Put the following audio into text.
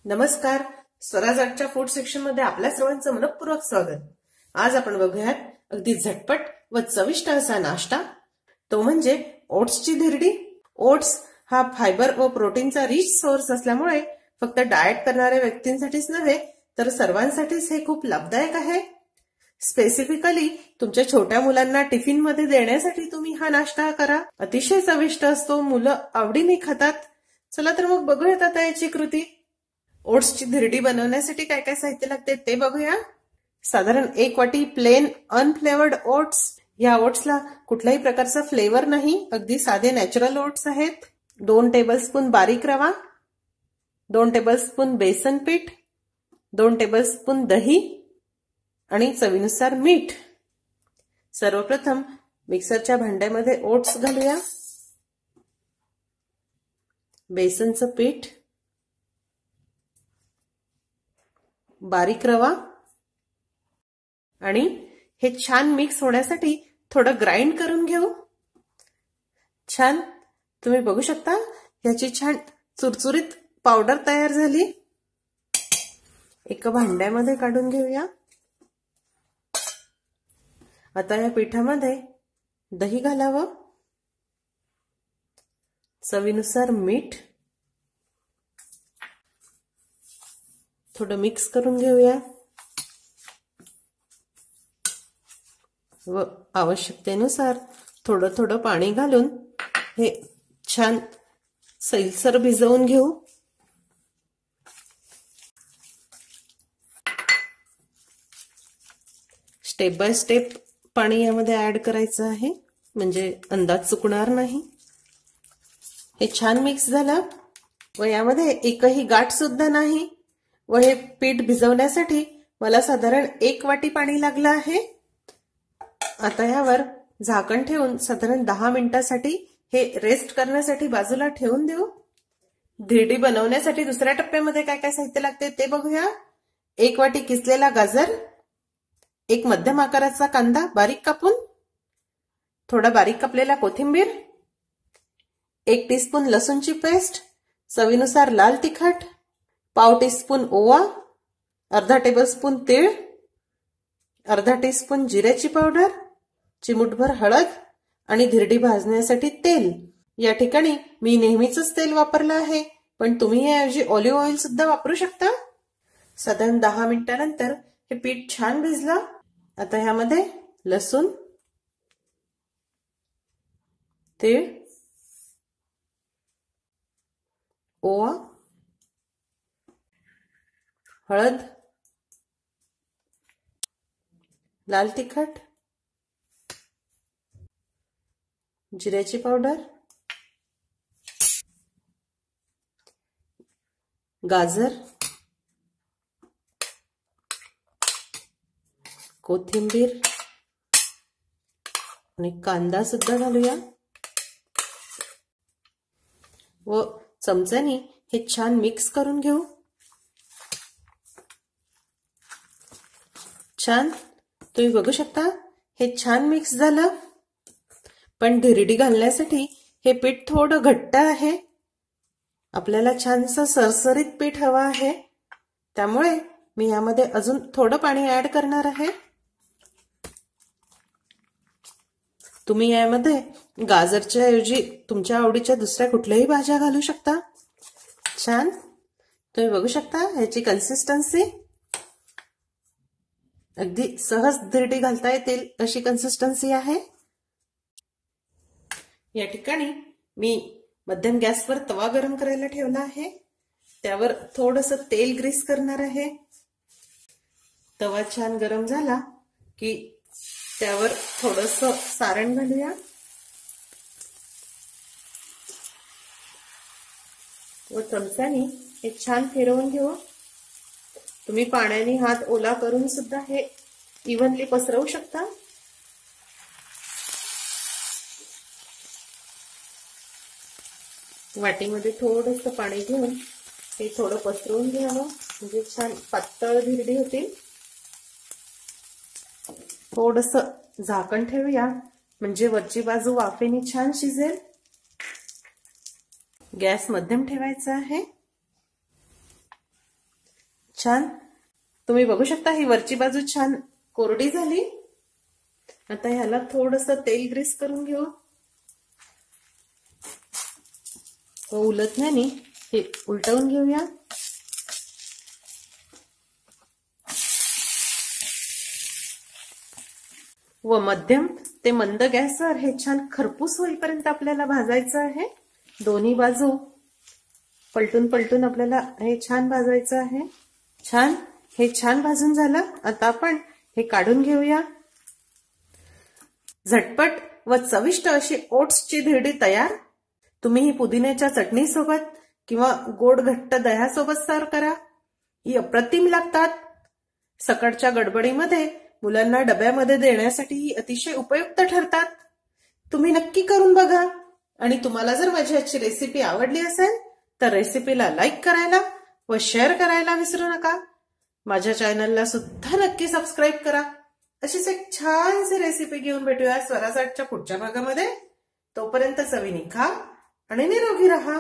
नमस्कार. Swaraj आर्टच्या food section मध्ये आपल्या सर्वांचं मनपूर्वक स्वागत. आज आपण बघूयात अगदी झटपट व चविष्ट असा नाश्ता, तो म्हणजे ओट्सची धिरडी. ओट्स हा फायबर व प्रोटीनचा रिच सोर्स असल्यामुळे फक्त डाएट करणाऱ्या व्यक्तींसाठीच नव्हे तर सर्वांसाठीच हे खूप लाभदायक आहे. स्पेसिफिकली तुमच्या छोट्या मुलांना टिफिन मध्ये देण्यासाठी तुम्ही हा नाश्ता करा. अतिशय चविष्ट असतो, मुलं आवडीने खातात. चला तर मग बघूयात आता याची कृती. ओट्सची धिरडी बनवण्यासाठी काय काय साहित्य लागते ते बघूया. साधारण 1 वाटी प्लेन अनफ्लेवर्ड ओट्स. या ओट्सला कुठल्याही प्रकारचा फ्लेवर नाही, अगदी साधे नॅचरल ओट्स आहेत. 2 टेबलस्पून बारीक रवा, 2 टेबलस्पून बेसन पीठ, 2 टेबलस्पून दही आणि चवीनुसार मीठ. सर्वप्रथम मिक्सरच्या भांड्यामध्ये ओट्स घालूया, बेसनचं पीठ, बारीक रवा आणि हे छान मिक्स होण्यासाठी थोडं ग्राइंड करून घेऊ. छान तुम्ही बघू शकता याची छान चुरचुरीत पावडर तयार झाली. एका भांड्यामध्ये काढून घेऊया. आता या पिठामध्ये दही घालावं, चवीनुसार मीठ, थोडं मिक्स करून घेऊया व आवश्यकतेनुसार थोडं थोडं पाणी घालून हे छान सैलसर भिजवून घेऊ. स्टेप बाय स्टेप पाणी यामध्ये ऍड करायचं आहे, म्हणजे अंदाज चुकणार नाही. हे छान मिक्स झालं व यामध्ये एकही गाठ सुद्धा नाही व हे पीठ भिजवण्यासाठी मला साधारण 1 वाटी पाणी लागलं आहे. आता यावर झाकण ठेवून साधारण 10 मिनिटांसाठी हे रेस्ट करण्यासाठी बाजूला ठेवून देऊ. धिरडी बनवण्यासाठी दुसऱ्या टप्प्यामध्ये काय काय साहित्य लागते ते बघूया. 1 वाटी किसलेला गाजर, 1 मध्यम आकाराचा कांदा बारीक कापून, थोडा बारीक कापलेला कोथिंबीर, 1 टीस्पून लसूणची पेस्ट, चवीनुसार लाल तिखट, पाव टीस्पून ओवा, अर्धा टेबलस्पून तीळ, अर्धा टीस्पून जिऱ्याची पावडर, चिमूटभर हळद आणि धिरडी भाजण्यासाठी तेल. या ठिकाणी मी नेहमीच तेल वापरलं आहे, पण तुम्ही याऐवजी ऑलिव्ह ऑइल सुद्धा वापरू शकता. साधारण 10 मिनिटांनंतर हे पीठ छान भिजलं. आता ह्यामध्ये लसूण, तीळ, ओवा, हळद, लाल तिखट, जिऱ्याची पावडर, गाजर, कोथिंबीर आणि कांदा सुद्धा घालूया व चमच्याने हे छान मिक्स करून घेऊ. छान तुम्ही बघू शकता हे छान मिक्स झालं, पण धिरडी घालण्यासाठी हे पीठ थोडं घट्ट आहे. आपल्याला छानसं सरसरीत पीठ हवं आहे, त्यामुळे मी यामध्ये अजून थोडं पाणी ऍड करणार आहे. तुम्ही यामध्ये गाजरच्या ऐवजी तुमच्या आवडीच्या दुसऱ्या कुठल्याही भाज्या घालू शकता. छान तुम्ही बघू शकता ह्याची कन्सिस्टन्सी अगदी सहज धिरडी घालता येतील अशी कन्सिस्टन्सी आहे. या ठिकाणी मी मध्यम गॅसवर तवा गरम करायला ठेवला आहे. त्यावर थोडंसं तेल ग्रीस करणार आहे. तवा छान गरम झाला की त्यावर थोडंसं सारण घालूया व चमच्याने हे छान फिरवून घेऊ. तुम्ही पाण्याने हात ओला करून सुद्धा हे इव्हनली पसरवू शकता. वाटीमध्ये थोडंसं पाणी घेऊन हे थोडं पसरवून घ्यावं, म्हणजे छान पातळ धिरडी होतील. थोडंसं झाकण ठेवूया, म्हणजे वरची बाजू वाफेने छान शिजेल. गॅस मध्यम ठेवायचा आहे. छान तुम्ही बघू शकता ही वरची बाजू छान कोरडी झाली। आता ह्याला थोडंसं तेल ग्रीस करून घेऊ। उलटण्याने हे उलटवून घेऊया। व मध्यम ते मंद गॅसवर हे छान खरपूस होईपर्यंत आपल्याला भाजायचं आहे। दोन्ही बाजू पलटून पलटून आपल्याला हे छान भाजायचं आहे। छान हे छान भाजून झालं। आता आपण हे काढून घेऊया। झटपट व चविष्ट अशी ओट्सची धिरडी तयार। तुम्ही ही पुदिन्याच्या चटणी सोबत किंवा गोड घट्ट दह्यासोबत सर्व करा। ही अप्रतिम लागतात। सकाळच्या गडबडीमध्ये मुलांना डब्यामध्ये देण्यासाठी ही अतिशय उपयुक्त ठरतात। तुम्ही नक्की करून बघा आणि तुम्हाला जर माझी आजची रेसिपी आवडली असेल तर रेसिपीला लाईक करायला व शेअर करायला विसरू नका। माझ्या चॅनलला सुद्धा नक्की सबस्क्राईब करा। अशीच एक छानशी रेसिपी घेऊन भेटूया स्वराज आर्टच्या पुढच्या भागामध्ये। तोपर्यंत चवीने खा आणि निरोगी राहा।